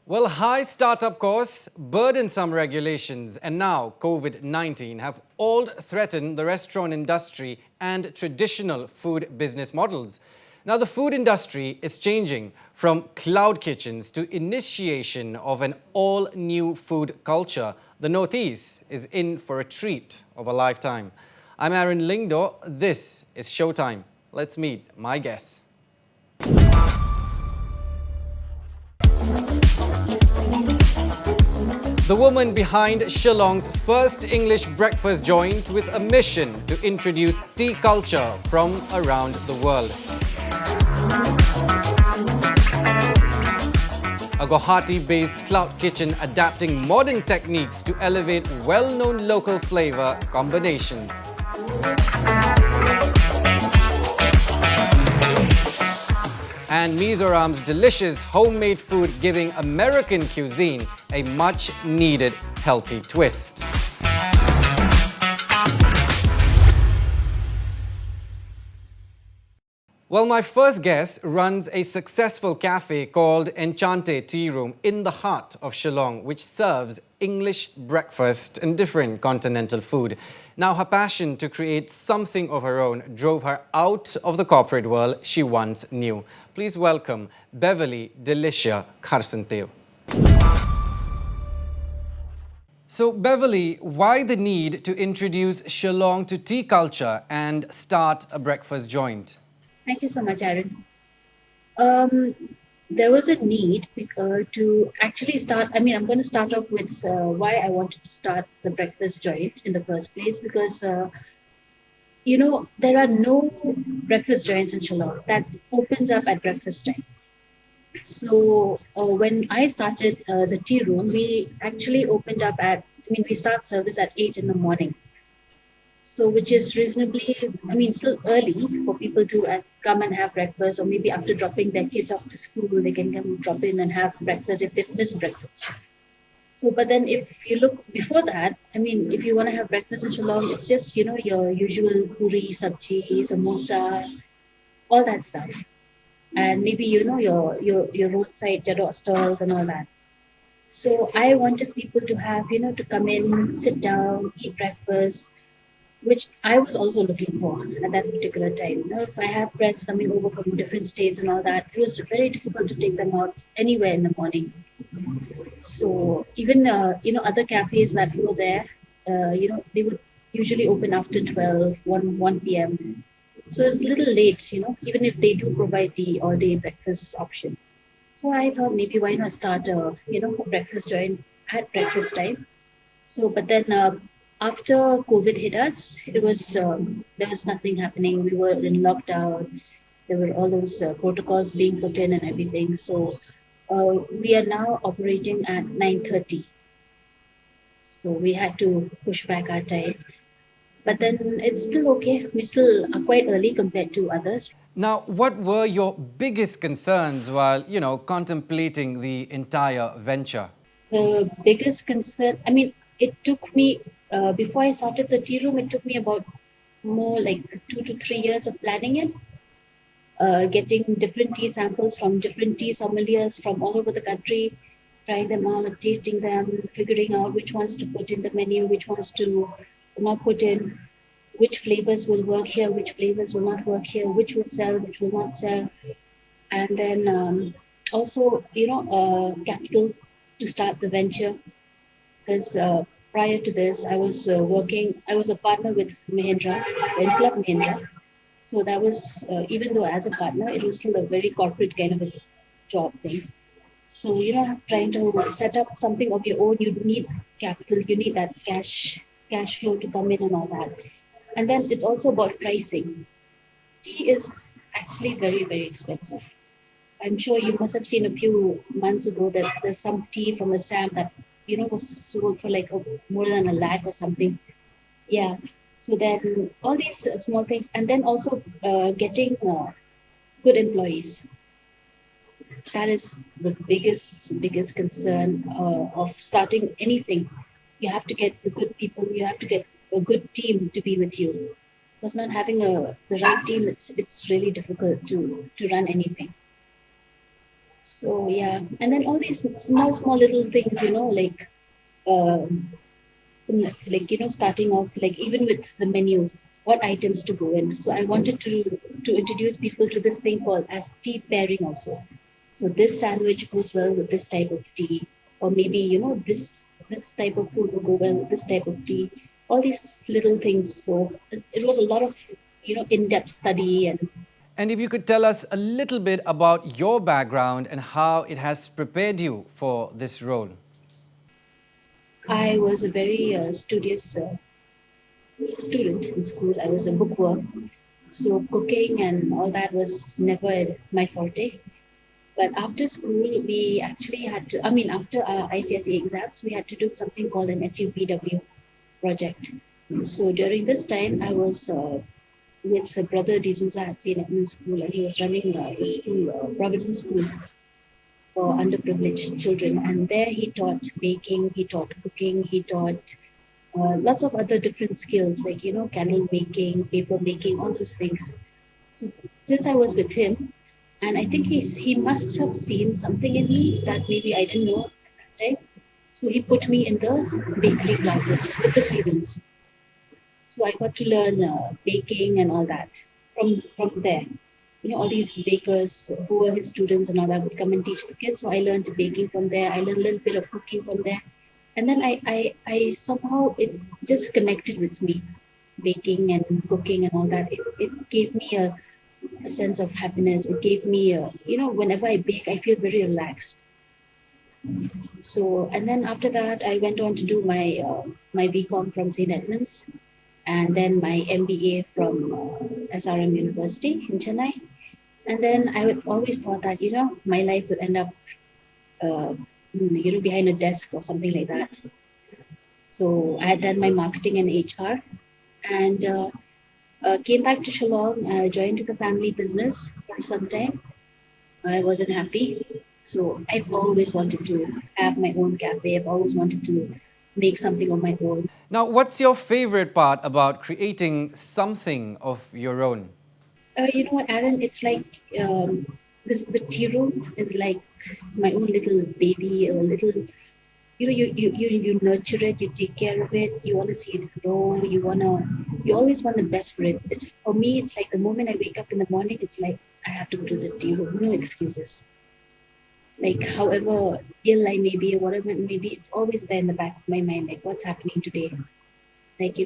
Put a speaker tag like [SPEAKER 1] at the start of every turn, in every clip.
[SPEAKER 1] Well, high startup costs, burdensome regulations, and now COVID-19 have all threatened the restaurant industry and traditional food business models. Now, the food industry is changing from cloud kitchens to initiation of an all-new food culture. The Northeast is in for a treat of a lifetime. I'm Aaron Lyngdoh. This is Showtime. Let's meet my guests. The woman behind Shillong's first English breakfast joint with a mission to introduce tea culture from around the world. A Guwahati-based cloud kitchen adapting modern techniques to elevate well-known local flavor combinations. And Mizoram's delicious homemade food giving American cuisine a much-needed healthy twist. Well, my first guest runs a successful cafe called Enchanted Tea Room in the heart of Shillong, which serves English breakfast and different continental food. Now, her passion to create something of her own drove her out of the corporate world she once knew. Please welcome Beverly DELICIA KHARSYNTIEW. So, Beverly, why the need to introduce Shillong to tea culture and start a breakfast joint?
[SPEAKER 2] Thank you so much, Aaron. There was a need to actually start. I'm going to start off with why I wanted to start the breakfast joint in the first place because, there are no breakfast joints in Shillong that opens up at breakfast time. So when I started the tea room, we actually opened up we start service at 8 in the morning. So, which is reasonably, still early for people to come and have breakfast, or maybe after dropping their kids off to school, they can come drop in and have breakfast if they've missed breakfast. So, but then if you look before that, if you want to have breakfast in Shillong, it's just, your usual puri, sabji, samosa, all that stuff. And maybe, your roadside jadot stalls and all that. So I wanted people to have, to come in, sit down, eat breakfast, which I was also looking for at that particular time. If I have friends coming over from different states and all that, it was very difficult to take them out anywhere in the morning. So even other cafes that were there, they would usually open after 12, 1 p.m. So it's a little late, even if they do provide the all-day breakfast option. So I thought maybe why not start a breakfast joint at breakfast time. So but then after COVID hit us, it was there was nothing happening. We were in lockdown. There were all those protocols being put in and everything. So we are now operating at 9:30. So we had to push back our time. But then it's still okay. We still are quite early compared to others.
[SPEAKER 1] Now, what were your biggest concerns while, contemplating the entire venture?
[SPEAKER 2] The biggest concern, it took me before I started the tea room, it took me about more like 2 to 3 years of planning it, getting different tea samples from different tea sommeliers from all over the country, trying them out, tasting them, figuring out which ones to put in the menu, which ones to not put in, which flavors will work here, which flavors will not work here, which will sell, which will not sell. And then also, capital to start the venture because prior to this, I was a partner with Mahindra, Club Mahindra. So that was, even though as a partner, it was still a very corporate kind of a job thing. So, trying to set up something of your own, you need capital, you need that cash flow to come in and all that. And then it's also about pricing. Tea is actually very, very expensive. I'm sure you must have seen a few months ago that there's some tea from Assam that was sold for like more than 1 lakh or something. Yeah. So then all these small things, and then also getting good employees. That is the biggest concern of starting anything. You have to get the good people. You have to get a good team to be with you. Because not having the right team, it's really difficult to run anything. So yeah, and then all these small, small little things, like um, starting off, like even with the menu, what items to go in. So I wanted to introduce people to this thing called as tea pairing also. So this sandwich goes well with this type of tea, or maybe this type of food will go well with this type of tea. All these little things. So it was a lot of in-depth study. And
[SPEAKER 1] And if you could tell us a little bit about your background and how it has prepared you for this role.
[SPEAKER 2] I was a very studious student in school. I was a bookworm. So cooking and all that was never my forte. But after school, we actually had to, I mean, after our ICSE exams, we had to do something called an SUPW project. So during this time, I was with Brother D'Souza at St. Edmund's School, and he was running the school, Providence School for underprivileged children. And there he taught baking, he taught cooking, he taught lots of other different skills like, candle making, paper making, all those things. So since I was with him, and I think he must have seen something in me that maybe I didn't know at that time. So he put me in the bakery classes with the students. So I got to learn baking and all that from there. All these bakers who were his students and all that would come and teach the kids. So I learned baking from there. I learned a little bit of cooking from there. And then I somehow it just connected with me, baking and cooking and all that. It gave me a sense of happiness. It gave me whenever I bake, I feel very relaxed. So, and then after that, I went on to do my BCom from St. Edmunds, and then my MBA from SRM University in Chennai. And then I would always thought that my life would end up uh, behind a desk or something like that. So I had done my marketing and HR, and came back to Shillong, joined the family business for some time. I wasn't happy. So I've always wanted to have my own cafe. I've always wanted to make something of my own.
[SPEAKER 1] Now, what's your favorite part about creating something of your own?
[SPEAKER 2] You know what, Aaron? It's like the tea room is like my own little baby, a little. You nurture it, you take care of it, you want to see it grow, you always want the best for it. It's for me, it's like the moment I wake up in the morning, it's like I have to go to the tea room, no excuses. Like however ill I may be or whatever it may be, it's always there in the back of my mind, like what's happening today. Like,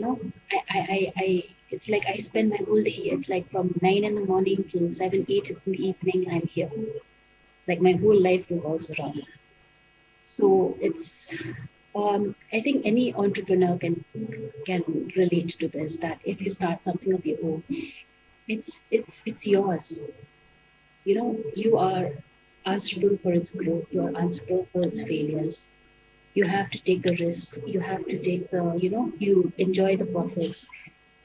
[SPEAKER 2] I it's like I spend my whole day, it's like from 9 in the morning till 7, 8 in the evening, I'm here. It's like my whole life revolves around. So it's I think any entrepreneur can relate to this, that if you start something of your own, it's yours. You are answerable for its growth, you are answerable for its failures. You have to take the risks, you have to take you enjoy the profits,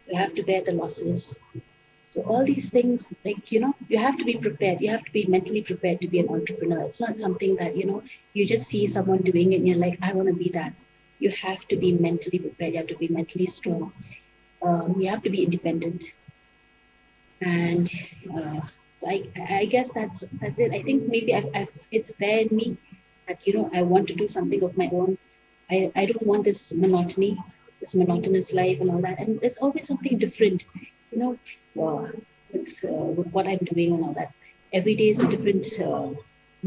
[SPEAKER 2] you have to bear the losses. So all these things, like, you have to be prepared. You have to be mentally prepared to be an entrepreneur. It's not something that, you just see someone doing it and you're like, I want to be that. You have to be mentally prepared. You have to be mentally strong. You have to be independent. And so I guess that's it. I think maybe it's there in me that, I want to do something of my own. I don't want this monotony, this monotonous life and all that. And there's always something different, with what I'm doing and all that. Every day is a different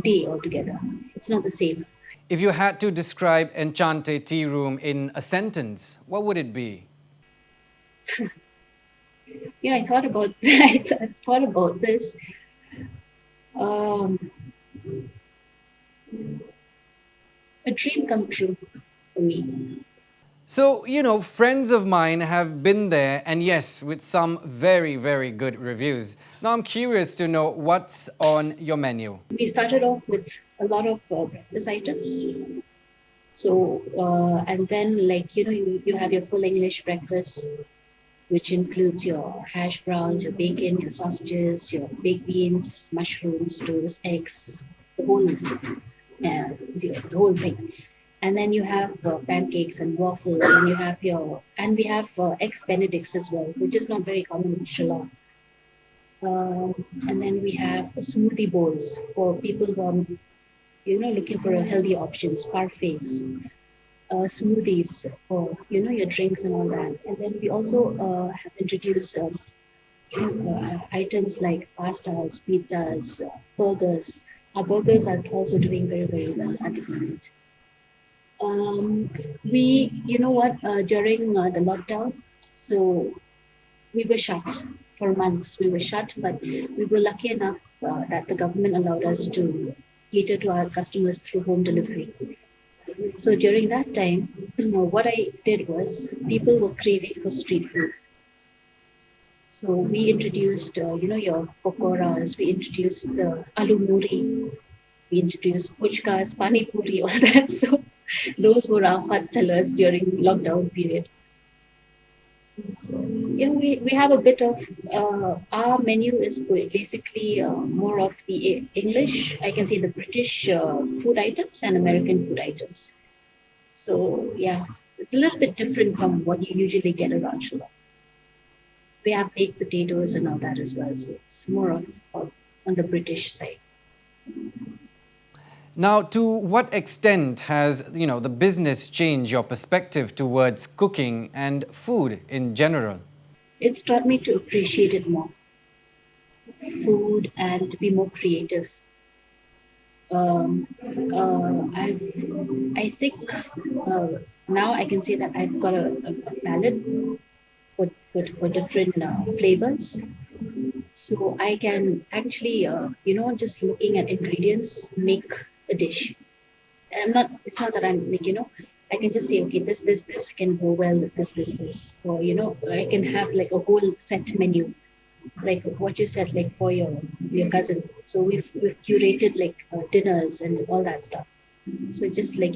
[SPEAKER 2] day altogether. It's not the same.
[SPEAKER 1] If you had to describe Enchante Tea Room in a sentence, what would it be?
[SPEAKER 2] I thought about that. I thought about this. Um, a dream come true for me.
[SPEAKER 1] So, friends of mine have been there, and yes, with some very, very good reviews. Now, I'm curious to know what's on your menu.
[SPEAKER 2] We started off with a lot of breakfast items. So, and then you have your full English breakfast, which includes your hash browns, your bacon, your sausages, your baked beans, mushrooms, toast, eggs, the whole thing. And then you have pancakes and waffles, and we have eggs Benedicts as well, which is not very common in Shillong. And then we have smoothie bowls for people who are looking for a healthy options, parfaits, smoothies for your drinks and all that. And then we also have introduced items like pastas, pizzas, burgers. Our burgers are also doing very, very well at the moment. Um, you know what, during the lockdown, so we were shut for months. We were shut, but we were lucky enough that the government allowed us to cater to our customers through home delivery. So during that time, what I did was people were craving for street food. So we introduced, your pakoras, we introduced the aloo muri, we introduced puchkas, pani puri, all that. So those were our hot sellers during lockdown period. So, we have a bit of our menu is basically more of the English, I can say the British food items and American food items. So yeah, so it's a little bit different from what you usually get around Shillong. We have baked potatoes and all that as well. So it's more of on the British side.
[SPEAKER 1] Now, to what extent has, the business changed your perspective towards cooking and food in general?
[SPEAKER 2] It's taught me to appreciate it more, food, and to be more creative. I've, I think uh, now I can say that I've got a palette for different flavors. So I can actually, just looking at ingredients, make a dish. It's not that I'm like, I can just say, okay, this can go well with this. Or, I can have like a whole set menu, like what you said, like for your cousin. So we've curated like dinners and all that stuff. So just like,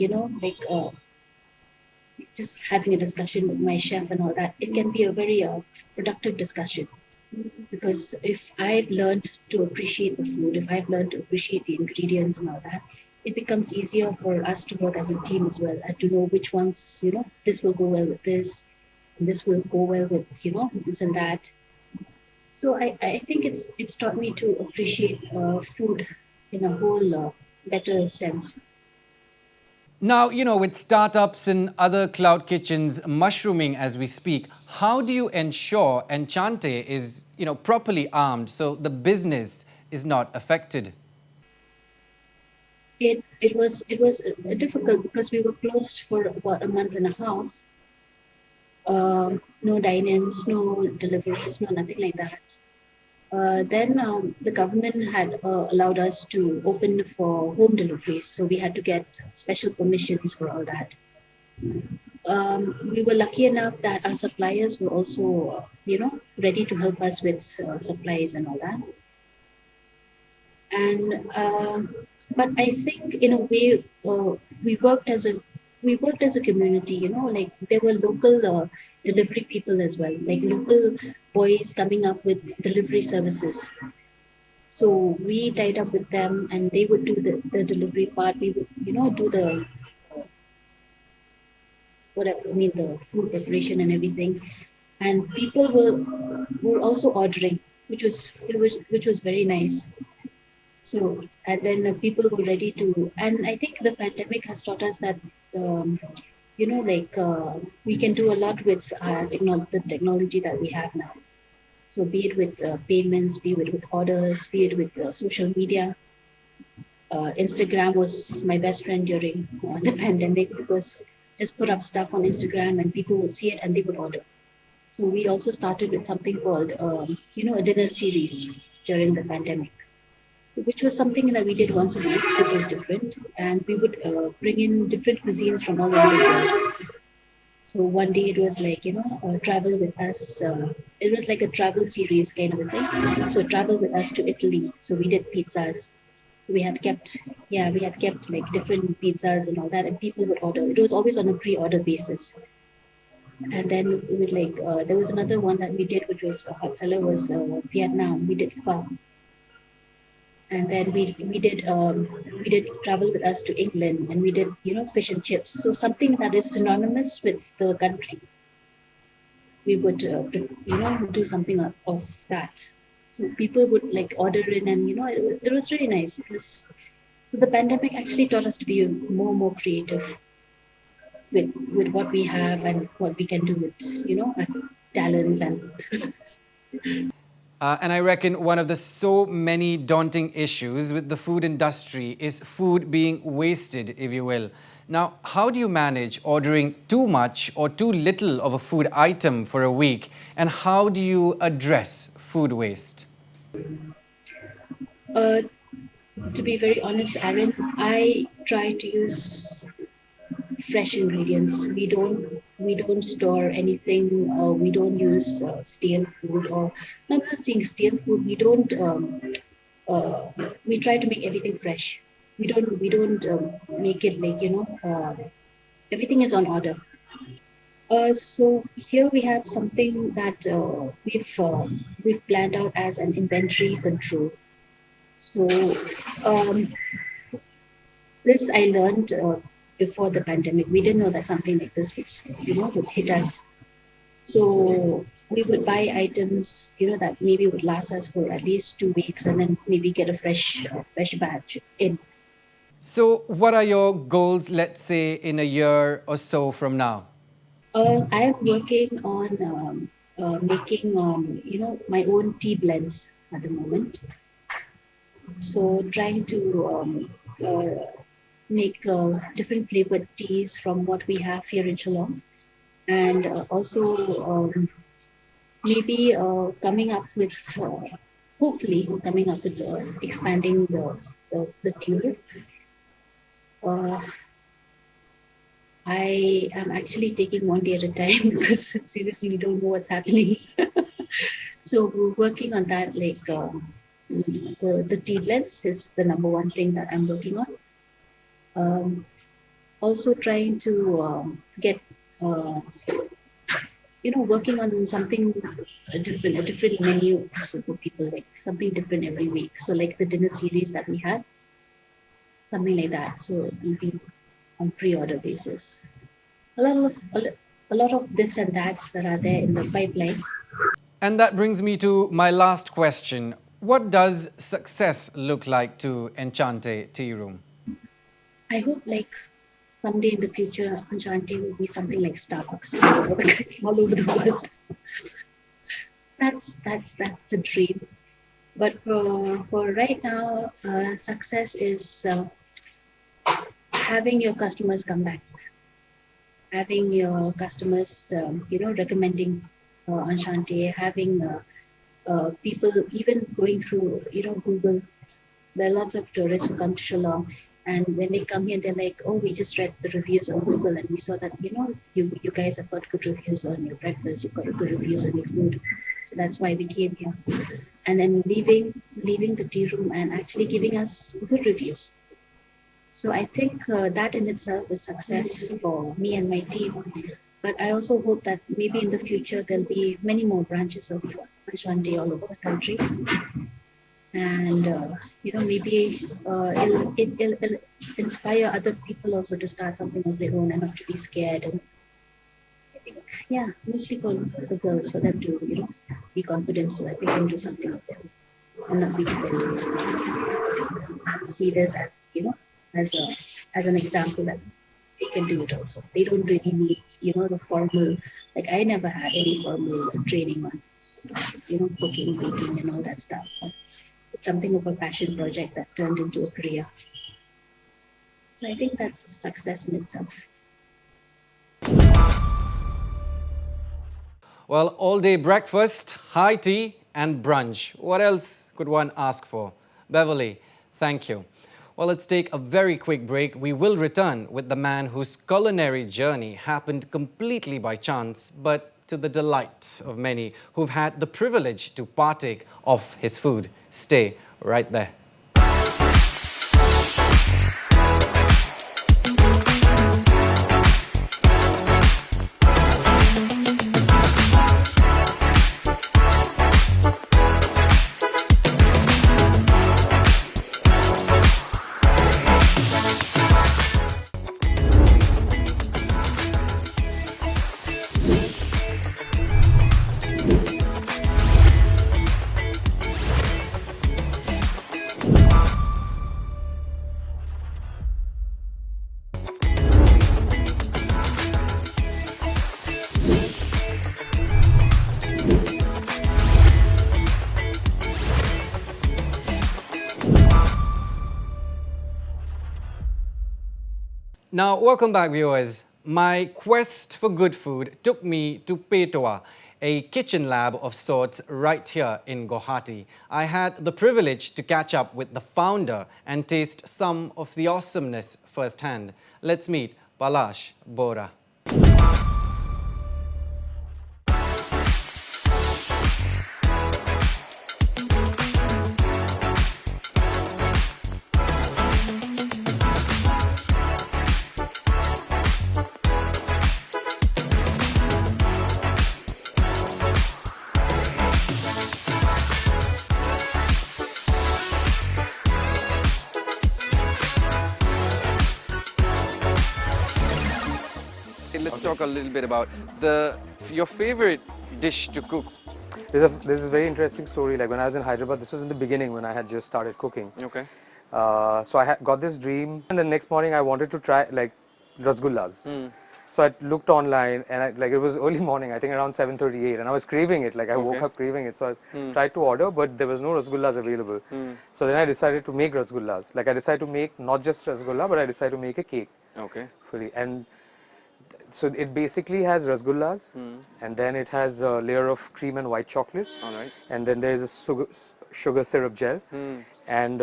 [SPEAKER 2] just having a discussion with my chef and all that, it can be a very productive discussion. Because if I've learned to appreciate the food, if I've learned to appreciate the ingredients and all that, it becomes easier for us to work as a team as well and to know which ones, this will go well with this, and this will go well with, this and that. So I think it's taught me to appreciate food in a whole better sense.
[SPEAKER 1] Now, with startups and other cloud kitchens mushrooming as we speak, how do you ensure Enchante is, properly armed so the business is not affected?
[SPEAKER 2] It was difficult because we were closed for about a month and a half. No dine-ins, no deliveries, no nothing like that. Then the government had allowed us to open for home deliveries, so we had to get special permissions for all that. We were lucky enough that our suppliers were also, ready to help us with supplies and all that. And but I think in a way we worked as a community. Like there were local delivery people as well, like local boys coming up with delivery services. So we tied up with them, and they would do the delivery part. We would, do the whatever I mean, the food preparation and everything. And people were also ordering, which was very nice. So, and then people were ready to, and I think the pandemic has taught us that, we can do a lot with the technology that we have now. So, be it with payments, be it with orders, be it with social media. Instagram was my best friend during the pandemic because just put up stuff on Instagram and people would see it and they would order. So, we also started with something called, a dinner series during the pandemic, which was something that we did once a week, which was different. And we would bring in different cuisines from all over the world. So one day it was like, travel with us. It was like a travel series kind of a thing. So travel with us to Italy. So we did pizzas. So we had kept like different pizzas and all that, and people would order. It was always on a pre-order basis. And then it was like there was another one that we did, which was a hot seller, was Vietnam. We did pho, and then we did travel with us to England, and we did fish and chips. So something that is synonymous with the country, we would do something of that. So people would like order in, and it was really nice. It was So the pandemic actually taught us to be more creative with what we have and what we can do with our talents and
[SPEAKER 1] And I reckon one of the so many daunting issues with the food industry is food being wasted, if you will. Now, how do you manage ordering too much or too little of a food item for a week? And how do you address food waste?
[SPEAKER 2] uh, to be very honest, Aaron, I try to use fresh ingredients. We don't store anything. We don't use stale food, or no, I'm not saying stale food. We don't. Uh, we try to make everything fresh. We don't make it like everything is on order. So here we have something that we've planned out as an inventory control. So um, this I learned before the pandemic. We didn't know that something like this would hit us. So we would buy items, that maybe would last us for at least 2 weeks, and then maybe get a fresh batch in.
[SPEAKER 1] So, what are your goals, let's say, in a year or so from now?
[SPEAKER 2] I am working on making, my own tea blends at the moment. So trying to make different flavored teas from what we have here in Shillong, and also maybe hopefully coming up with expanding the tea. Uh, I am actually taking one day at a time because seriously we don't know what's happening. So we're working on that. Like the tea blends is the number one thing that I'm working on. Also trying to get working on something different, a different menu also for people, like something different every week. So like the dinner series that we had, something like that. So it'll be on pre-order basis. A lot of this and that's that are there in the pipeline.
[SPEAKER 1] And that brings me to my last question. What does success look like to Enchante Tea Room?
[SPEAKER 2] I hope like someday in the future, Enchanti will be something like Starbucks all over the world. That's the dream. But for right now, success is having your customers come back, having your customers, recommending Enchanti, having people even going through, Google. There are lots of tourists who come to Shillong, and when they come here, they're like, "Oh, we just read the reviews on Google, and we saw that you guys have got good reviews on your breakfast. You've got good reviews on your food. So that's why we came here." And then leaving the tea room and actually giving us good reviews. So I think that in itself is success for me and my team. But I also hope that maybe in the future there'll be many more branches of Ashanti all over the country, and maybe it'll inspire other people also to start something of their own and not to be scared. And I think, yeah, mostly for the girls, for them to be confident so that they can do something of their own and not be dependent. See this as as an example that they can do it also. They don't really need the formal, like I never had any formal training on cooking, baking, and all that stuff. But it's something of a passion project that turned into a career. So I think that's a success in itself.
[SPEAKER 1] Well, all-day breakfast, high tea and brunch. What else could one ask for? Beverly, thank you. Well, let's take a very quick break. We will return with the man whose culinary journey happened completely by chance, but to the delight of many who've had the privilege to partake of his food. Stay right there. Now, welcome back, viewers. My quest for good food took me to Petwa, a kitchen lab of sorts right here in Guwahati. I had the privilege to catch up with the founder and taste some of the awesomeness firsthand. Let's meet PALASH, BORAH. Let's talk a little bit about your favorite dish to cook.
[SPEAKER 3] There's a very interesting story. Like when I was in Hyderabad, this was in the beginning when I had just started cooking.
[SPEAKER 1] Okay.
[SPEAKER 3] So I got this dream, and the next morning I wanted to try like rasgullas. So I looked online, and it was early morning, I think around 7:38, and I was craving it. Like I woke up craving it, so I tried to order, but there was no rasgullas available. So then I decided to make rasgullas. Like I decided to make not just rasgulla, but I decided to make a cake.
[SPEAKER 1] Okay.
[SPEAKER 3] Fully. And so it basically has rasgullas, and then it has a layer of cream and white chocolate.
[SPEAKER 1] All right.
[SPEAKER 3] And then there is a sugar syrup gel, and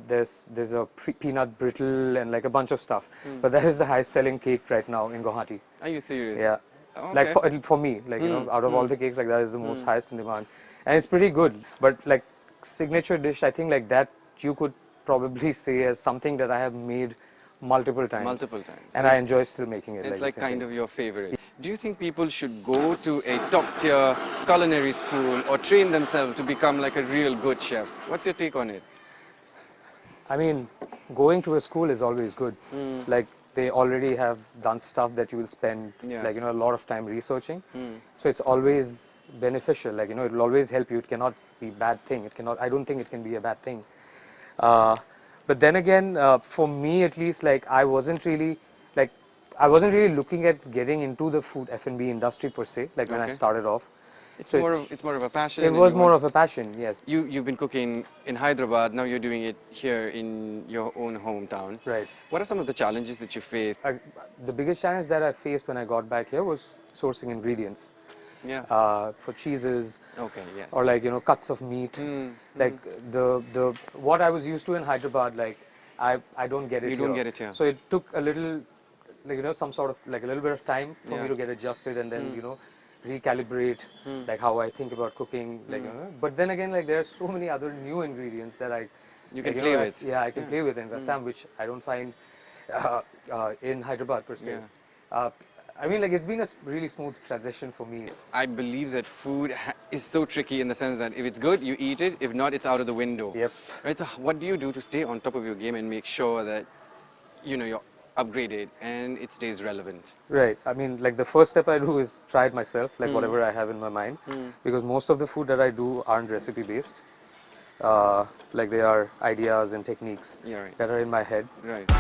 [SPEAKER 3] there's a peanut brittle and like a bunch of stuff. But that is the highest selling cake right now in Guwahati.
[SPEAKER 1] Are you serious?
[SPEAKER 3] Yeah.
[SPEAKER 1] Okay.
[SPEAKER 3] Like for me, like out of all the cakes, like that is the most highest in demand, and it's pretty good. But like signature dish, I think like that you could probably say as something that I have made multiple times.
[SPEAKER 1] Multiple times.
[SPEAKER 3] And I enjoy still making it.
[SPEAKER 1] It's like kind of your favorite. Do you think people should go to a top-tier culinary school or train themselves to become like a real good chef? What's your take on it?
[SPEAKER 3] I mean, going to a school is always good. Like they already have done stuff that you will spend like a lot of time researching. So it's always beneficial. Like it will always help you. It cannot be a bad thing. It cannot. I don't think it can be a bad thing. But then again, for me at least, like I wasn't really looking at getting into the food F&B industry per se. Like when I started off,
[SPEAKER 1] it's more of a passion.
[SPEAKER 3] It was more of a passion, yes.
[SPEAKER 1] You've been cooking in Hyderabad. Now you're doing it here in your own hometown.
[SPEAKER 3] Right.
[SPEAKER 1] What are some of the challenges that you faced?
[SPEAKER 3] The biggest challenge that I faced when I got back here was sourcing ingredients.
[SPEAKER 1] Yeah.
[SPEAKER 3] For cheeses.
[SPEAKER 1] Okay. Yes.
[SPEAKER 3] Or like cuts of meat. Like the what I was used to in Hyderabad, like I don't get it here.
[SPEAKER 1] You don't get it here.
[SPEAKER 3] So it took a little, like some sort of like a little bit of time for me to get adjusted and then recalibrate like how I think about cooking. Like but then again, like there are so many other new ingredients that
[SPEAKER 1] you can play with.
[SPEAKER 3] Yeah, I can play with in Assam, which I don't find in Hyderabad per se. I mean, like it's been a really smooth transition for me.
[SPEAKER 1] I believe that food is so tricky in the sense that if it's good, you eat it. If not, it's out of the window.
[SPEAKER 3] Yep.
[SPEAKER 1] Right. So, what do you do to stay on top of your game and make sure that you're upgraded and it stays relevant?
[SPEAKER 3] Right. I mean, like the first step I do is try it myself, like whatever I have in my mind, because most of the food that I do aren't recipe based. Like they are ideas and techniques that are in my head.
[SPEAKER 1] Right.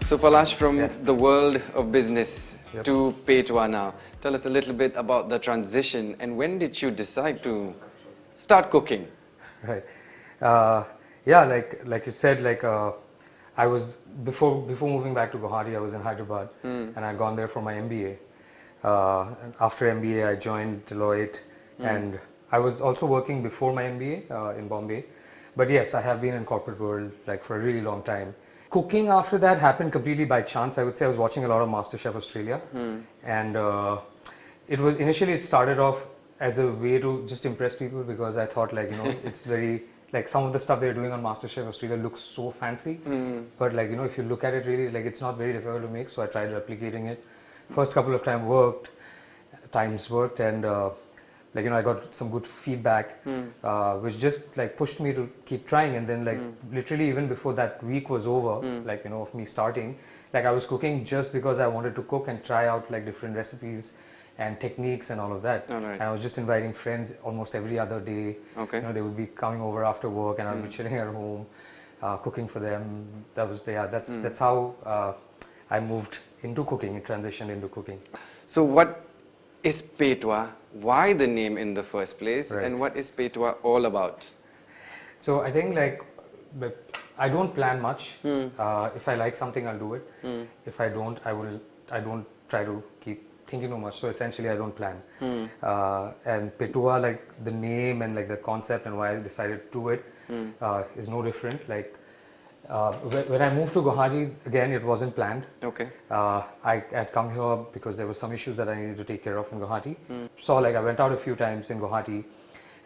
[SPEAKER 1] So Palash, from the world of business to Petwa now, tell us a little bit about the transition and when did you decide to start cooking?
[SPEAKER 3] Right. Yeah, like you said, like I was before moving back to Guwahati, I was in Hyderabad and I'd gone there for my MBA. And after MBA, I joined Deloitte, and I was also working before my MBA in Bombay. But yes, I have been in corporate world like for a really long time. Cooking after that happened completely by chance. I would say I was watching a lot of MasterChef Australia, and it started off as a way to just impress people, because I thought, like, it's very like some of the stuff they're doing on MasterChef Australia looks so fancy, but like, you know, if you look at it really, like it's not very difficult to make. So I tried replicating it. First couple of times worked, and like, you know, I got some good feedback, which just like pushed me to keep trying. And then like literally even before that week was over, like, you know, of me starting, like I was cooking just because I wanted to cook and try out like different recipes and techniques and all of that.
[SPEAKER 1] All right.
[SPEAKER 3] And I was just inviting friends almost every other day.
[SPEAKER 1] Okay.
[SPEAKER 3] You know, they would be coming over after work, and I'd be chilling at home, cooking for them. That's how I moved into cooking. It transitioned into cooking.
[SPEAKER 1] So what is Petua? Why the name in the first place?
[SPEAKER 3] Right.
[SPEAKER 1] And what is Petua all about?
[SPEAKER 3] So I think like I don't plan much. If I like something, I'll do it. If I don't, I don't try to keep thinking too much. So essentially, I don't plan. And Petua, like the name and like the concept and why I decided to do it, is no different. Like when I moved to Guwahati, again, it wasn't planned.
[SPEAKER 1] Okay.
[SPEAKER 3] I had come here because there were some issues that I needed to take care of in Guwahati. So like I went out a few times in Guwahati,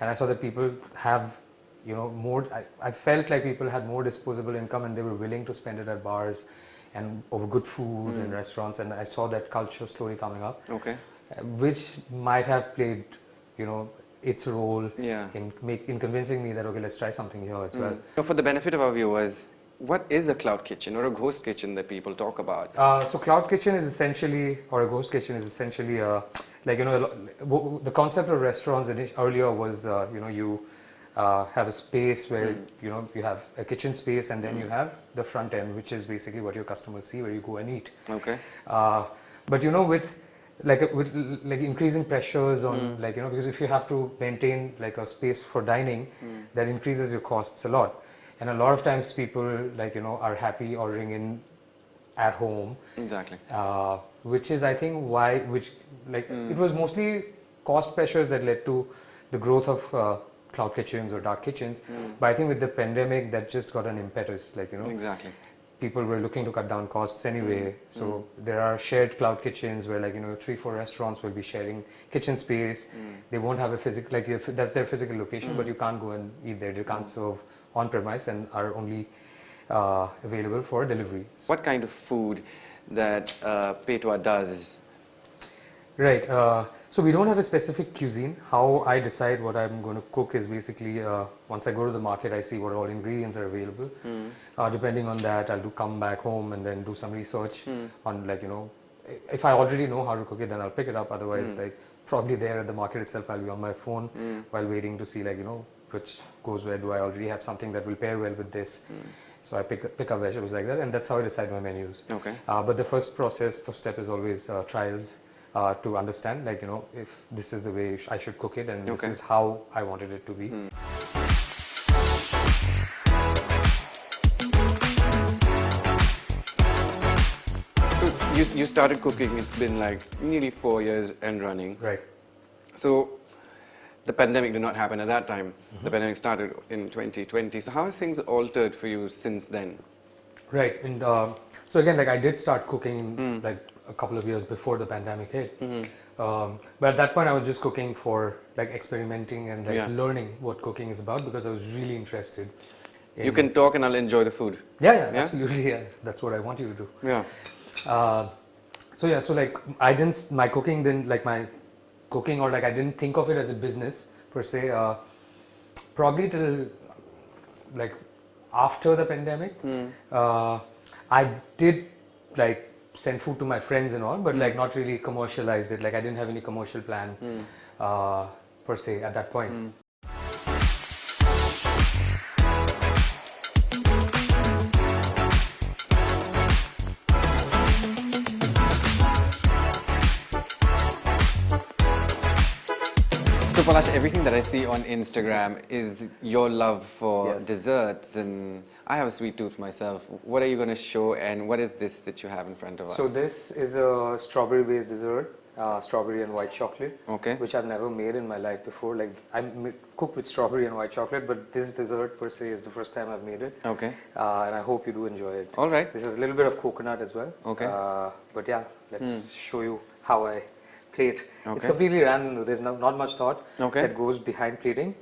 [SPEAKER 3] and I saw that people have, you know, more. I felt like people had more disposable income, and they were willing to spend it at bars and over good food and restaurants. And I saw that culture slowly coming up.
[SPEAKER 1] Okay.
[SPEAKER 3] Which might have played, you know, its role
[SPEAKER 1] Yeah.
[SPEAKER 3] in convincing me that okay, let's try something here as well.
[SPEAKER 1] So for the benefit of our viewers, what is a cloud kitchen or a ghost kitchen that people talk about?
[SPEAKER 3] So cloud kitchen is essentially, or a ghost kitchen is essentially, like, you know, the concept of restaurants earlier was, you know, you have a space where, you know, you have a kitchen space, and then you have the front end, which is basically what your customers see, where you go and eat.
[SPEAKER 1] Okay.
[SPEAKER 3] But you know, with increasing pressures on, like, you know, because if you have to maintain like a space for dining, that increases your costs a lot. And a lot of times people, like, you know, are happy ordering in at home.
[SPEAKER 1] Exactly.
[SPEAKER 3] Which is, I think, it was mostly cost pressures that led to the growth of cloud kitchens or dark kitchens. But I think with the pandemic, that just got an impetus, like, you know.
[SPEAKER 1] Exactly.
[SPEAKER 3] People were looking to cut down costs anyway. So there are shared cloud kitchens where, like, you know, 3-4 restaurants will be sharing kitchen space. They won't have a physical, like, that's their physical location, but you can't go and eat there. They can't serve on premise and are only available for delivery.
[SPEAKER 1] What kind of food that Petua does?
[SPEAKER 3] Right. So we don't have a specific cuisine. How I decide what I'm going to cook is basically once I go to the market, I see what all ingredients are available. Depending on that, I'll come back home and then do some research on, like, you know, if I already know how to cook it, then I'll pick it up. Otherwise, like, probably there at the market itself, I'll be on my phone while waiting to see, like, you know, which goes where. Do I already have something that will pair well with this? So I pick up vegetables like that, and that's how I decide my menus.
[SPEAKER 1] Okay.
[SPEAKER 3] But the first step is always trials. To understand, like, you know, if this is the way I should cook it, and this is how I wanted it to be.
[SPEAKER 1] So you started cooking, it's been like nearly 4 years and running.
[SPEAKER 3] Right.
[SPEAKER 1] So the pandemic did not happen at that time. The pandemic started in 2020. So how has things altered for you since then?
[SPEAKER 3] Right. And so again, like, I did start cooking like a couple of years before the pandemic hit. But at that point I was just cooking for, like, experimenting and, like, learning what cooking is about, because I was really interested in...
[SPEAKER 1] You can talk and I'll enjoy the food.
[SPEAKER 3] Yeah, absolutely. Yeah. That's what I want you to do.
[SPEAKER 1] Yeah.
[SPEAKER 3] So like, my cooking, or like, I didn't think of it as a business per se, probably till, like, after the pandemic. I did, like, send food to my friends and all, but like, not really commercialized it. Like, I didn't have any commercial plan per se at that point.
[SPEAKER 1] So Palash, everything that I see on Instagram is your love for
[SPEAKER 3] Yes.
[SPEAKER 1] desserts, and I have a sweet tooth myself. What are you going to show, and what is this that you have in front of us?
[SPEAKER 3] So this is a strawberry-based dessert, strawberry and white chocolate,
[SPEAKER 1] Okay.
[SPEAKER 3] which I've never made in my life before. Like, I cook with strawberry and white chocolate, but this dessert per se is the first time I've made it.
[SPEAKER 1] Okay.
[SPEAKER 3] And I hope you do enjoy it.
[SPEAKER 1] All right.
[SPEAKER 3] This is a little bit of coconut as well.
[SPEAKER 1] Okay.
[SPEAKER 3] But yeah, let's show you how I plate.
[SPEAKER 1] Okay.
[SPEAKER 3] It's completely random though. There's not much thought
[SPEAKER 1] Okay.
[SPEAKER 3] that goes behind plating.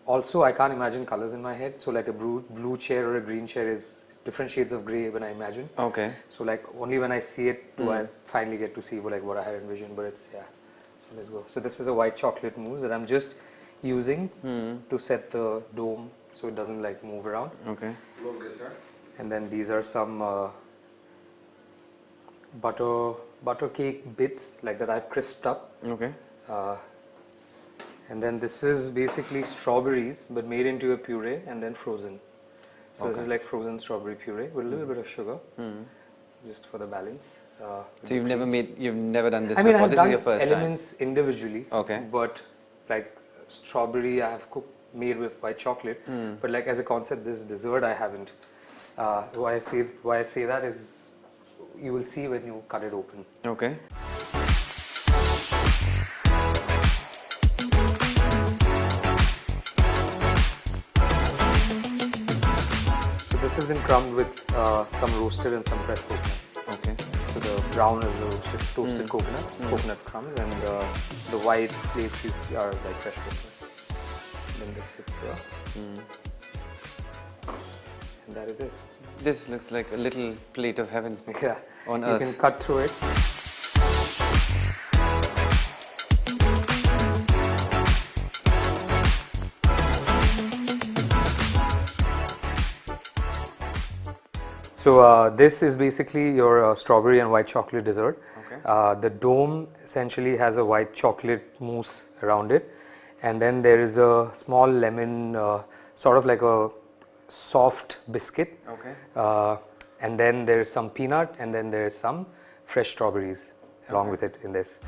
[SPEAKER 3] Also, I can't imagine colors in my head. So like a blue chair or a green chair is different shades of grey when I imagine.
[SPEAKER 1] Okay.
[SPEAKER 3] So like only when I see it do I finally get to see what I had envisioned. But it's, yeah. So let's go. So this is a white chocolate mousse that I'm just using to set the dome so it doesn't like move around.
[SPEAKER 1] Okay.
[SPEAKER 3] And then these are some butter cake bits like that I've crisped up.
[SPEAKER 1] Okay.
[SPEAKER 3] And then this is basically strawberries but made into a puree and then frozen. So this is like frozen strawberry puree with a little bit of sugar, just for the balance.
[SPEAKER 1] So you've never done this
[SPEAKER 3] I mean,
[SPEAKER 1] before.
[SPEAKER 3] I've
[SPEAKER 1] This
[SPEAKER 3] done
[SPEAKER 1] is your first
[SPEAKER 3] elements individually.
[SPEAKER 1] Okay.
[SPEAKER 3] But like strawberry, I have made with white chocolate. But like as a concept, this dessert I haven't. Why I say that is, you will see when you cut it open.
[SPEAKER 1] time. Okay.
[SPEAKER 3] So this has been crumbed with some roasted and some fresh coconut.
[SPEAKER 1] Okay.
[SPEAKER 3] So the brown is the toasted coconut crumbs, and the white flakes you see are like fresh coconut. Then this sits here. And that is it.
[SPEAKER 1] This looks like a little plate of heaven.
[SPEAKER 3] Yeah.
[SPEAKER 1] On
[SPEAKER 3] you
[SPEAKER 1] earth.
[SPEAKER 3] can cut through it. So this is basically your strawberry and white chocolate dessert.
[SPEAKER 1] Okay.
[SPEAKER 3] The dome essentially has a white chocolate mousse around it, and then there is a small lemon, sort of like a soft biscuit.
[SPEAKER 1] Okay.
[SPEAKER 3] And then there is some peanut, and then there is some fresh strawberries along with it in this.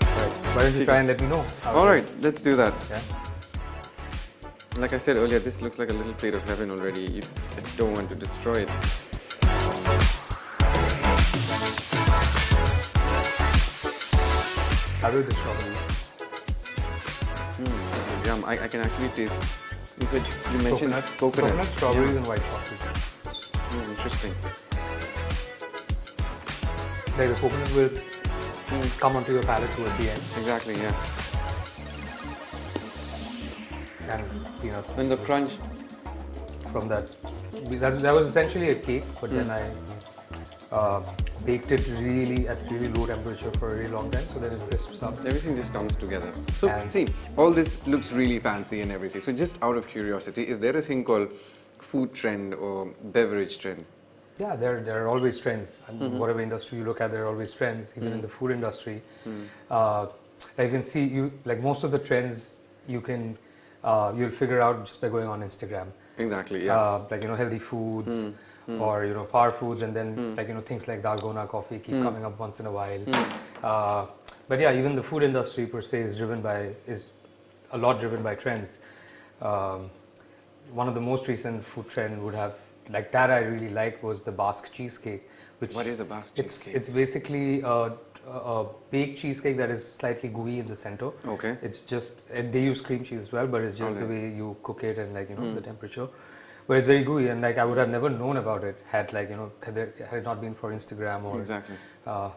[SPEAKER 3] Right. Why don't you try and let me know?
[SPEAKER 1] All right, let's do that.
[SPEAKER 3] Yeah.
[SPEAKER 1] Like I said earlier, this looks like a little plate of heaven already. I don't want to destroy it.
[SPEAKER 3] How do the strawberry?
[SPEAKER 1] This is yum. I can actually taste. You mentioned coconut.
[SPEAKER 3] strawberries,
[SPEAKER 1] Yeah.
[SPEAKER 3] and white chocolate.
[SPEAKER 1] Interesting.
[SPEAKER 3] Like the coconut will come onto your palate towards the end,
[SPEAKER 1] Exactly. Yeah.
[SPEAKER 3] and peanuts
[SPEAKER 1] And the crunch.
[SPEAKER 3] from that. That was essentially a cake, but then I baked it at really low temperature for a really long time, so that it crisps up.
[SPEAKER 1] Everything just comes together. So
[SPEAKER 3] And-
[SPEAKER 1] see, all this looks really fancy and everything. So just out of curiosity, is there a thing called food trend or beverage trend?
[SPEAKER 3] Yeah, there are always trends. I mean, whatever industry you look at, there are always trends. Even in the food industry, like you can see, like most of the trends you'll figure out just by going on Instagram.
[SPEAKER 1] Exactly. Yeah.
[SPEAKER 3] Like healthy foods or power foods, and then like things like dalgona coffee keep coming up once in a while. But yeah, even the food industry per se is a lot driven by trends. One of the most recent food trend would have like that I really liked was the Basque cheesecake.
[SPEAKER 1] What is a Basque cheesecake?
[SPEAKER 3] It's basically a baked cheesecake that is slightly gooey in the center.
[SPEAKER 1] Okay.
[SPEAKER 3] It's just they use cream cheese as well, but it's just the way you cook it and the temperature. But it's very gooey, and like I would have never known about it had had it not been for Instagram or
[SPEAKER 1] Exactly.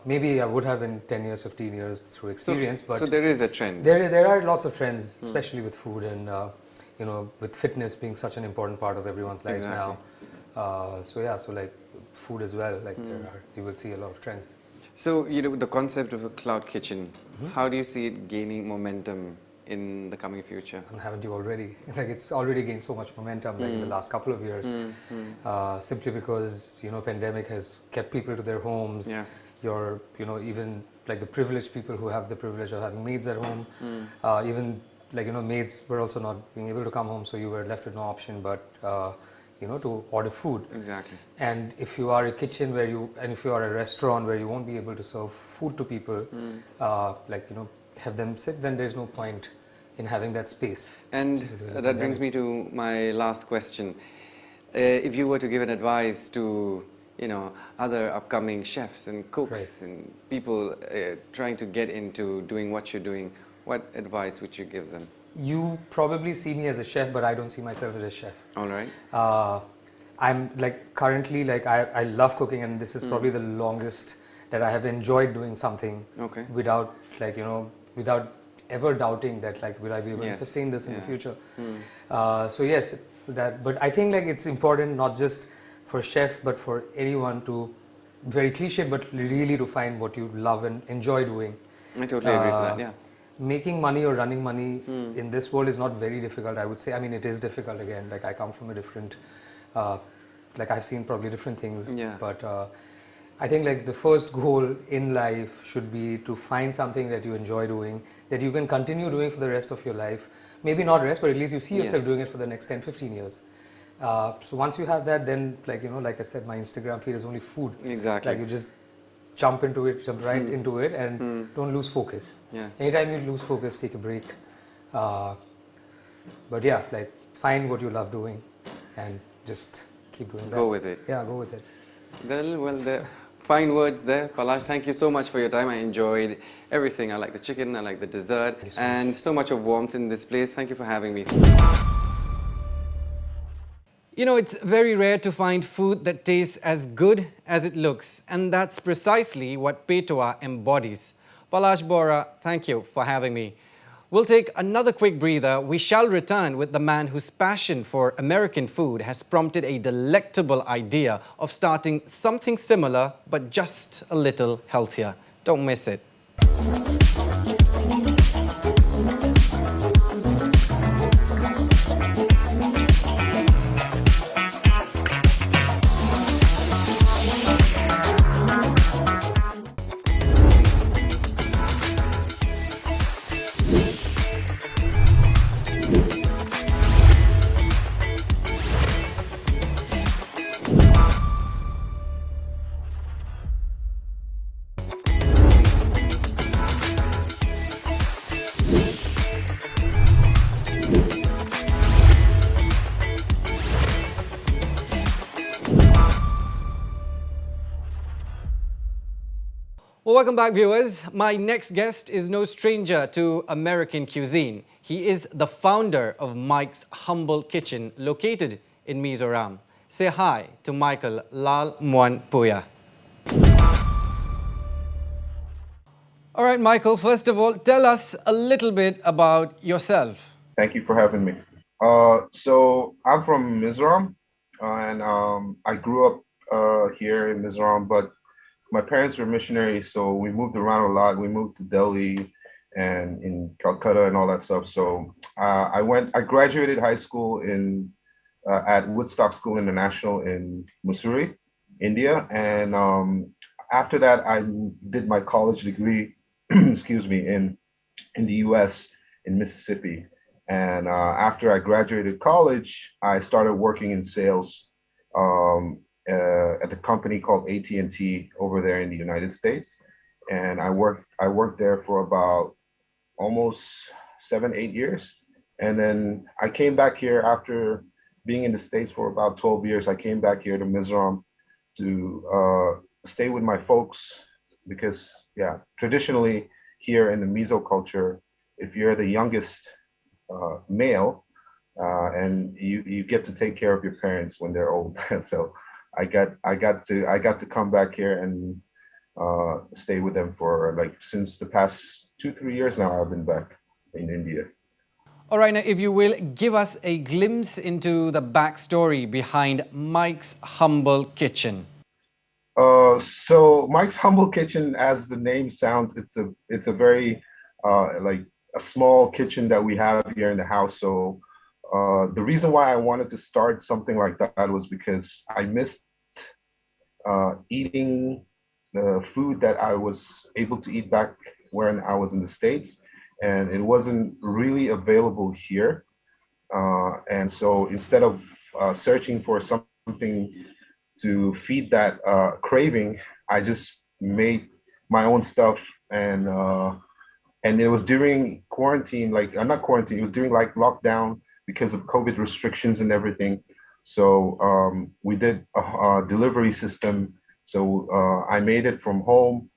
[SPEAKER 3] Maybe I would have in 10 years, 15 years through experience.
[SPEAKER 1] So there is a trend.
[SPEAKER 3] There are lots of trends, especially with food and with fitness being such an important part of everyone's lives now. So like food as well, like you will see a lot of trends.
[SPEAKER 1] So the concept of a cloud kitchen, how do you see it gaining momentum in the coming future?
[SPEAKER 3] And haven't you already? Like it's already gained so much momentum like in the last couple of years, simply because pandemic has kept people to their homes.
[SPEAKER 1] Yeah.
[SPEAKER 3] You're even like the privileged people who have the privilege of having maids at home, even like maids were also not being able to come home, so you were left with no option but to order food.
[SPEAKER 1] Exactly.
[SPEAKER 3] And if you are a kitchen if you are a restaurant where you won't be able to serve food to people, have them sit, then there's no point in having that space.
[SPEAKER 1] And that brings me to my last question. If you were to give an advice to other upcoming chefs and cooks and people trying to get into doing what you're doing, what advice would you give them?
[SPEAKER 3] You probably see me as a chef, but I don't see myself as a chef.
[SPEAKER 1] All right.
[SPEAKER 3] I'm like currently like I love cooking, and this is probably the longest that I have enjoyed doing something without like without ever doubting that like will I be able to sustain this in the future. So yes, that, but I think like it's important not just for chef but for anyone to, very cliche, but really to find what you love and enjoy doing.
[SPEAKER 1] I totally agree with that. Yeah.
[SPEAKER 3] Making money or running money in this world is not very difficult, I would say. I mean, it is difficult again. Like I come from a different, like I've seen probably different things. But I think like the first goal in life should be to find something that you enjoy doing, that you can continue doing for the rest of your life. Maybe not rest, but at least you see yourself doing it for the next 10, 15 years. So once you have that, then like, like I said, my Instagram feed is only food.
[SPEAKER 1] Exactly.
[SPEAKER 3] Like you just jump into it, jump right into it, and don't lose focus. Anytime you lose focus, take a break. But yeah, like find what you love doing and just keep doing that.
[SPEAKER 1] Go with it.
[SPEAKER 3] Yeah, go with it.
[SPEAKER 1] Well, the fine words there. Palash, thank you so much for your time. I enjoyed everything. I like the chicken, I like the dessert, and so much of warmth in this place. Thank you for having me. You know, it's very rare to find food that tastes as good as it looks, and that's precisely what Petoa embodies. Palash, BORAH, thank you for having me. We'll take another quick breather. We shall return with the man whose passion for American food has prompted a delectable idea of starting something similar, but just a little healthier. Don't miss it. Well, welcome back, viewers. My next guest is no stranger to American cuisine. He is the founder of Mike's Humble Kitchen, located in Mizoram. Say hi to Michael LALMUANPUIA. All right, Michael, first of all, tell us a little bit about yourself.
[SPEAKER 4] Thank you for having me. So I'm from Mizoram, and I grew up here in Mizoram, but my parents were missionaries, so we moved around a lot. We moved to Delhi and in Calcutta and all that stuff. So I graduated high school at Woodstock School International in Mussoorie, India, and after that I did my college degree, excuse me, in the U.S. in Mississippi. And after I graduated college, I started working in sales at a company called AT&T over there in the United States. And I worked there for about almost 7-8 years. And then I came back here after being in the States for about 12 years. I came back here to Mizoram to stay with my folks because, yeah, traditionally here in the Mizo culture, if you're the youngest male, and you get to take care of your parents when they're old. So I got to come back here and stay with them for like since the past 2-3 years now. I've been back in India.
[SPEAKER 1] All right, now if you will, give us a glimpse into the backstory behind Mike's Humble Kitchen.
[SPEAKER 4] So Mike's Humble Kitchen, as the name sounds, it's a very like a small kitchen that we have here in the house. So the reason why I wanted to start something like that was because I missed eating the food that I was able to eat back when I was in the States, and it wasn't really available here. And so instead of searching for something to feed that craving, I just made my own stuff. And it was during quarantine, like not quarantine, it was during like lockdown because of COVID restrictions and everything. So we did a delivery system. So I made it from home,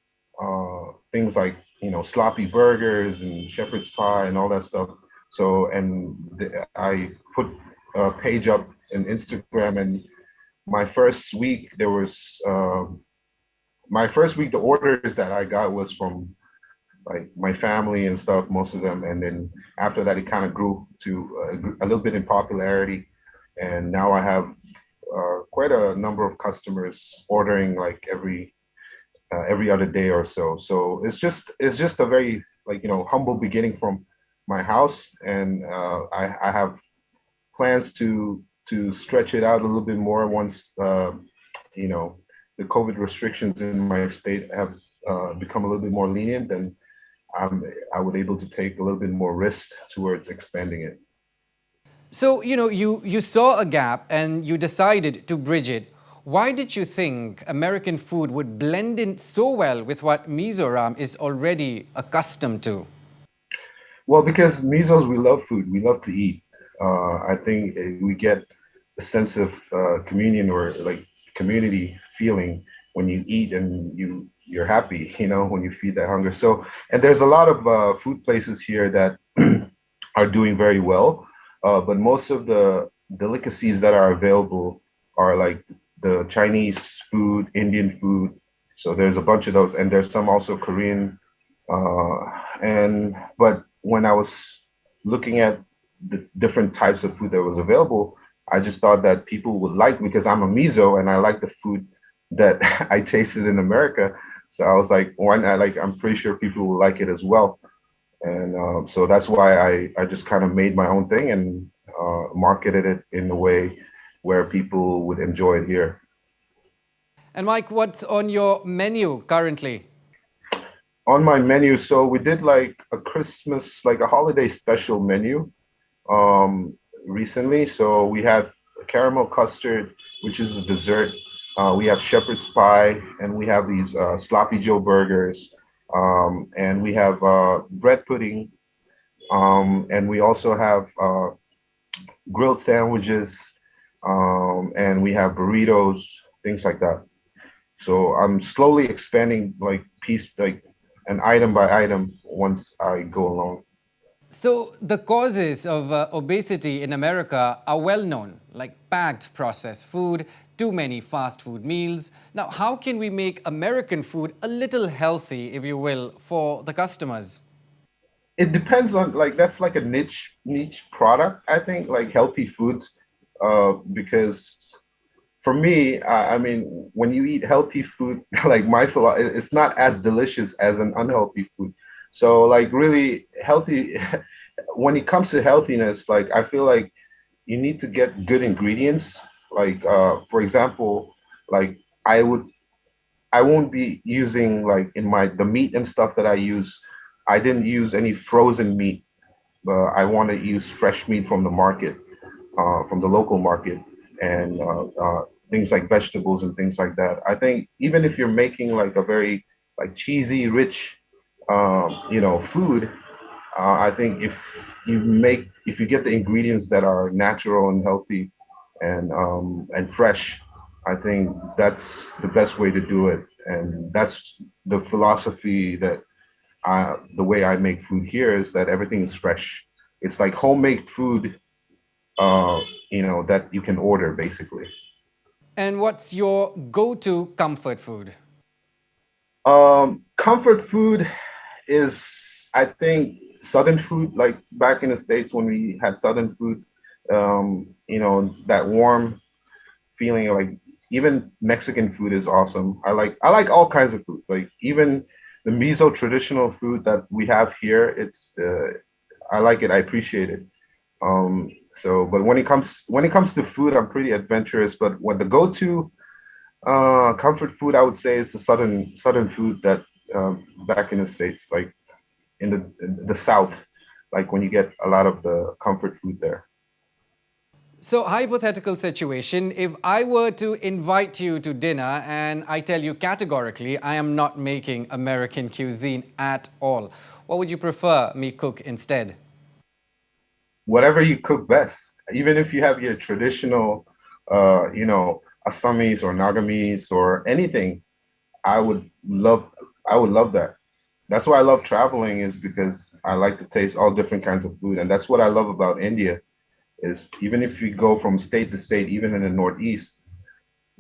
[SPEAKER 4] things like, sloppy burgers and shepherd's pie and all that stuff. So, I put a page up on Instagram, and my first week, there was my first week, the orders that I got was from like my family and stuff, most of them. And then after that, it kind of grew to a little bit in popularity. And now I have quite a number of customers ordering like every other day or so. So it's just a very like humble beginning from my house, and I have plans to stretch it out a little bit more once you know the COVID restrictions in my state have become a little bit more lenient. Then I would able to take a little bit more risk towards expanding it.
[SPEAKER 1] So, you saw a gap and you decided to bridge it. Why did you think American food would blend in so well with what Mizoram is already accustomed to?
[SPEAKER 4] Well, because Mizos, we love food. We love to eat. I think we get a sense of communion or like community feeling when you eat and you're happy, when you feed that hunger. So, and there's a lot of food places here that are doing very well, but most of the delicacies that are available are like the Chinese food, Indian food. So there's a bunch of those, and there's some also Korean. And but when I was looking at the different types of food that was available, I just thought that people would like, because I'm a miso and I like the food that I tasted in America. So I was like, why not? Like, I'm pretty sure people will like it as well. And so that's why I just kind of made my own thing and marketed it in a way where people would enjoy it here.
[SPEAKER 1] And Mike, what's on your menu currently?
[SPEAKER 4] On my menu, so we did like a Christmas, like a holiday special menu um, recently. So we had caramel custard, which is a dessert. We have shepherd's pie, and we have these sloppy Joe burgers, and we have bread pudding, and we also have grilled sandwiches, and we have burritos, things like that. So I'm slowly expanding like piece like an item by item once I go along.
[SPEAKER 1] So, the causes of obesity in America are well known, like packed processed food, too many fast food meals. Now, how can we make American food a little healthy, if you will, for the customers?
[SPEAKER 4] It depends on like that's like a niche product, I think, like healthy foods, because for me, I mean, when you eat healthy food, like it's not as delicious as an unhealthy food. So like really healthy, when it comes to healthiness, like I feel like you need to get good ingredients. Like for example, like I would I won't be using like in my the meat and stuff that I use. I didn't use any frozen meat. I want to use fresh meat from the market, from the local market, and things like vegetables and things like that. I think even if you're making like a very like cheesy, rich, food, I think if you get the ingredients that are natural and healthy and fresh, I think that's the best way to do it. And that's the philosophy that the way I make food here is that everything is fresh. It's like homemade food, that you can order basically.
[SPEAKER 1] And what's your go-to comfort food?
[SPEAKER 4] Comfort food is, I think, Southern food. Like back in the States when we had Southern food, that warm feeling. Like even Mexican food is awesome. I like all kinds of food. Like even the miso traditional food that we have here. I like it. I appreciate it. But when it comes to food, I'm pretty adventurous. But what the go-to comfort food, I would say, is the southern food that back in the States, like in the South, like when you get a lot of the comfort food there.
[SPEAKER 1] So, hypothetical situation, if I were to invite you to dinner and I tell you categorically I am not making American cuisine at all, what would you prefer me cook instead?
[SPEAKER 4] Whatever you cook best, even if you have your traditional, Assamese or Nagamese or anything, I would love, I would love that. That's why I love traveling, is because I like to taste all different kinds of food, and that's what I love about India. Is even if you go from state to state, even in the Northeast,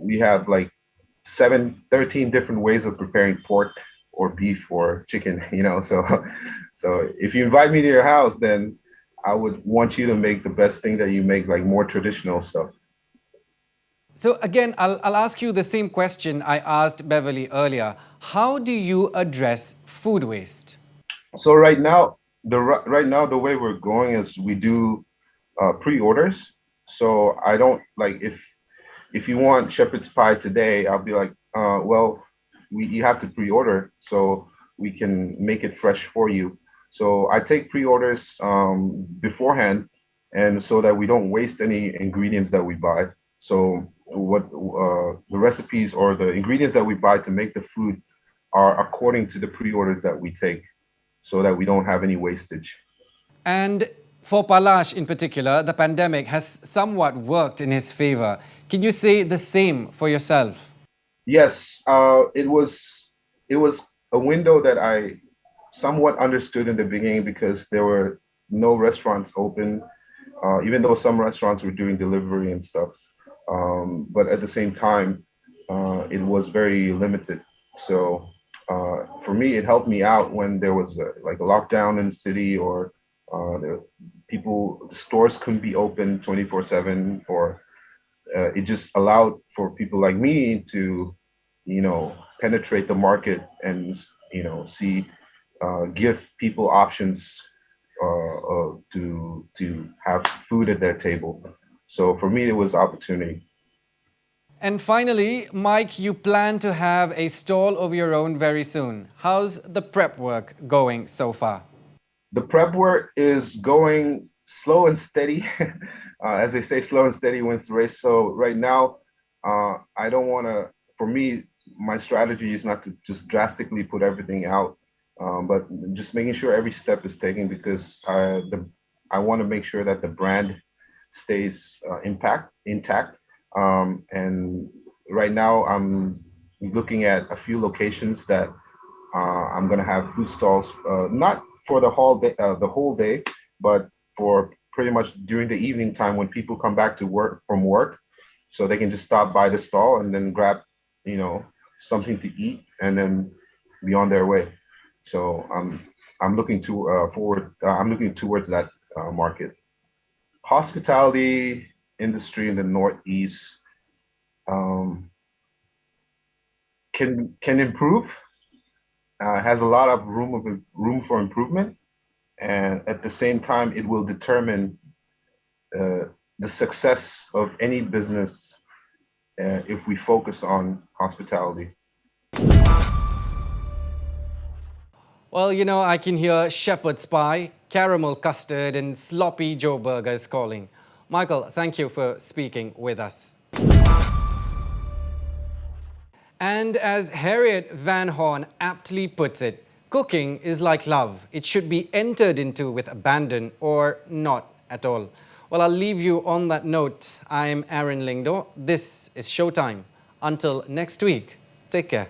[SPEAKER 4] we have like 13 different ways of preparing pork or beef or chicken, So, so if you invite me to your house, then I would want you to make the best thing that you make, like more traditional stuff.
[SPEAKER 1] So again, I'll ask you the same question I asked Beverly earlier. How do you address food waste?
[SPEAKER 4] So right now the way we're going is we do pre-orders. So I don't like if you want shepherd's pie today, I'll be like, well, you have to pre-order so we can make it fresh for you. So I take pre-orders beforehand, and so that we don't waste any ingredients that we buy. So what the recipes or the ingredients that we buy to make the food are according to the pre-orders that we take, so that we don't have any wastage.
[SPEAKER 1] And for Palash in particular, the pandemic has somewhat worked in his favor. Can you say the same for yourself?
[SPEAKER 4] Yes, it was a window that I somewhat understood in the beginning because there were no restaurants open, even though some restaurants were doing delivery and stuff. But at the same time, it was very limited. So for me, it helped me out when there was like a lockdown in the city, or the stores couldn't be open 24/7, or it just allowed for people like me to, penetrate the market and, see, give people options to have food at their table. So for me, it was opportunity.
[SPEAKER 1] And finally, Mike, you plan to have a stall of your own very soon. How's the prep work going so far?
[SPEAKER 4] The prep work is going slow and steady. As they say, slow and steady wins the race. So right now, I don't want to, for me, my strategy is not to just drastically put everything out, but just making sure every step is taken, because I want to make sure that the brand stays intact. And right now, I'm looking at a few locations that I'm gonna have food stalls, not for the whole day, but for pretty much during the evening time when people come back to work from work, so they can just stop by the stall and then grab, something to eat and then be on their way. So I'm looking I'm looking towards that market. Hospitality industry in the Northeast um, can improve. Has a lot of room for improvement, and at the same time, it will determine the success of any business if we focus on hospitality.
[SPEAKER 1] Well, I can hear shepherd's pie, caramel custard, and sloppy Joe burgers calling. Michael, thank you for speaking with us. And as Harriet Van Horn aptly puts it, cooking is like love. It should be entered into with abandon or not at all. Well, I'll leave you on that note. I'm Aaron Lyngdoh. This is Showtime. Until next week, take care.